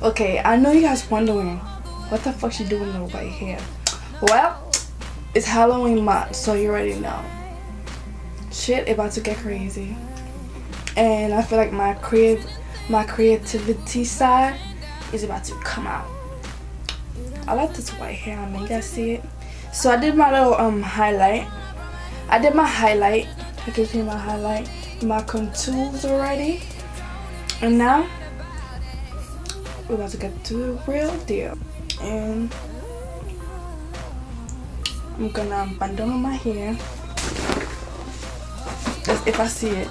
Okay, I know you guys wondering what the fuck she doing with her white hair. Well, it's Halloween month, so you already know. Shit about to get crazy. And I feel like my creativity side is about to come out. I like this white hair on me, you guys see it? So I did my little highlight. I did my highlight. I can see my highlight, my contours already. And now we're about to get to the real deal. And I'm gonna bundle my hair. As if I see it.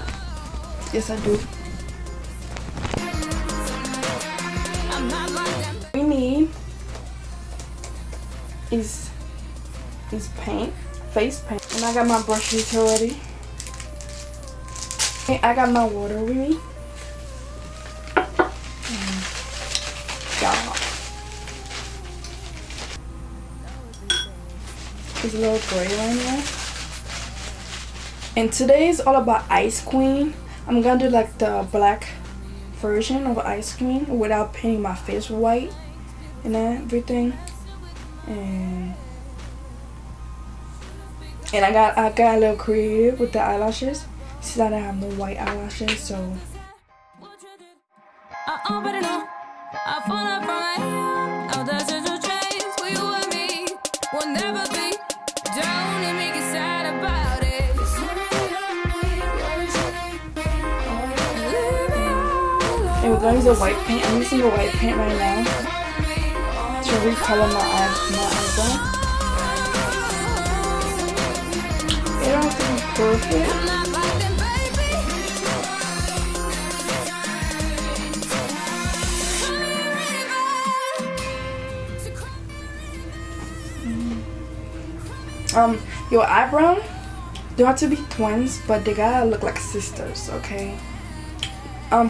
Yes, I do. We need is paint, face paint. And I got my brushes already. Okay, I got my water with me. There's a little gray one here. And today is all about Ice Queen. I'm gonna do like the black version of Ice Queen without painting my face white and everything. And I got a little creative with the eyelashes. See that I have no white eyelashes, so and we're gonna use a white paint. I'm using the white paint right now to recolor my eyebrow. It don't have to be perfect. Your eyebrow don't have to be twins, but they gotta look like sisters, okay?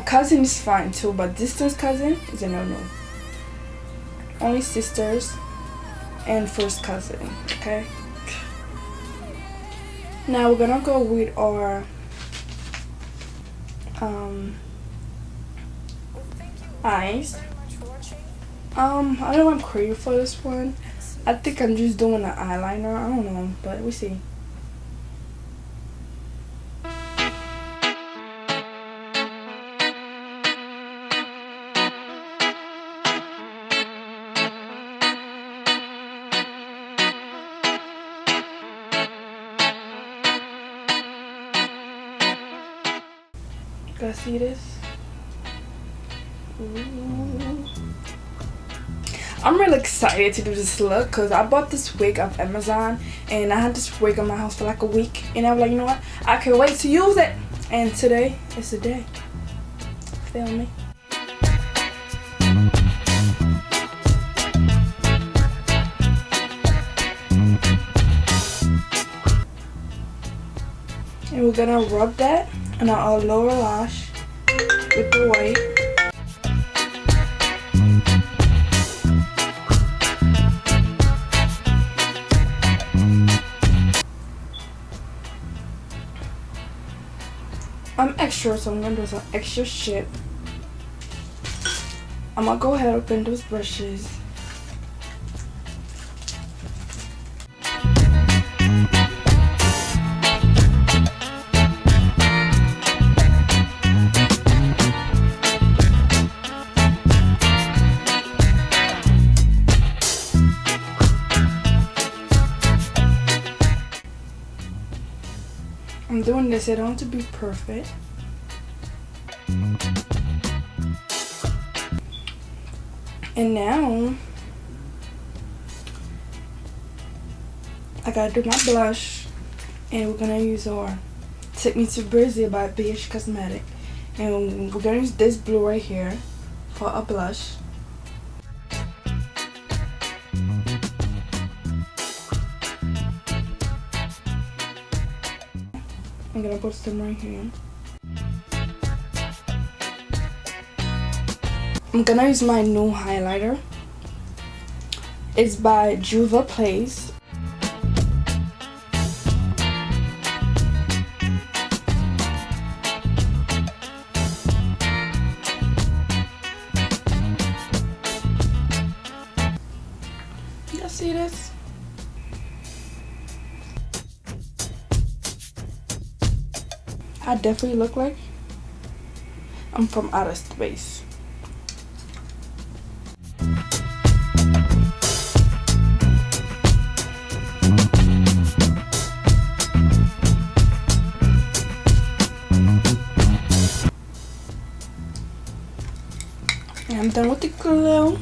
Cousin is fine too, but distance cousin is a no-no. Only sisters and first cousin, okay? Now we're gonna go with our eyes. I don't know if I'm crazy for this one. I think I'm just doing an eyeliner. I don't know, but we see. Guys, see this? Ooh. I'm really excited to do this look because I bought this wig off Amazon and I had this wig in my house for like a week and I was like, you know what, I can't wait to use it, and today is the day. Feel me? And we're gonna rub that on our lower lash with the white. I'm extra, so I'm gonna do some extra shit. I'm gonna go ahead and open those brushes. I'm doing this, I don't have to be perfect. And now I gotta do my blush, and we're gonna use our Take Me to Brazil by BH Cosmetic, and we're gonna use this blue right here for a blush. I'm gonna put some right here. I'm gonna use my new highlighter. It's by Juva Place. see this? I definitely look like I'm from outer space. And I'm done with the glue.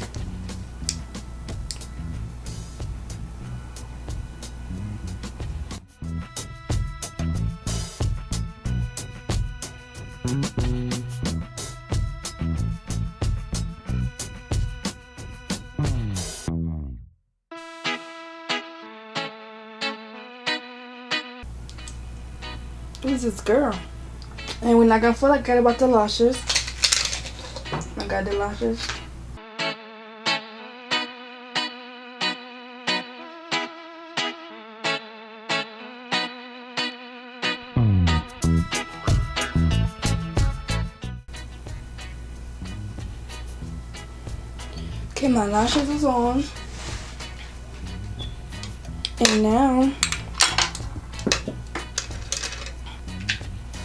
Who's this girl? And we're not gonna forget about the lashes. I got the lashes. Okay, my lashes is on. And now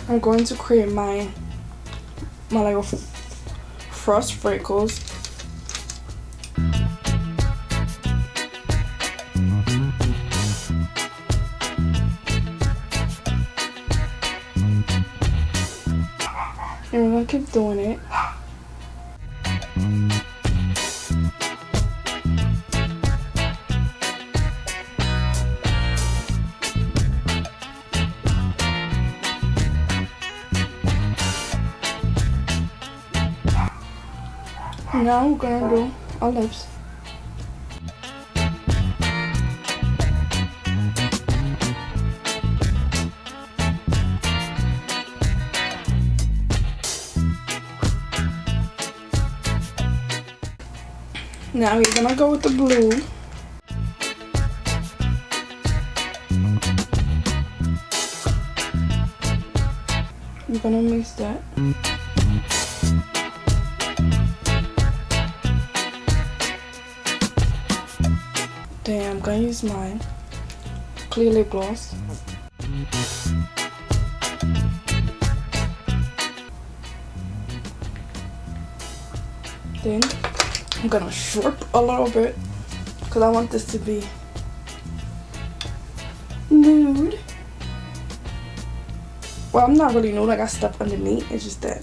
I'm going to create my little frost freckles. And we're gonna keep doing it. Now we're gonna do our lips. Now we're gonna go with the blue. We're gonna mix that. Then I'm gonna use my clear lip gloss. Then I'm gonna sharp a little bit because I want this to be nude. Well, I'm not really nude. I got stuff underneath. It's just that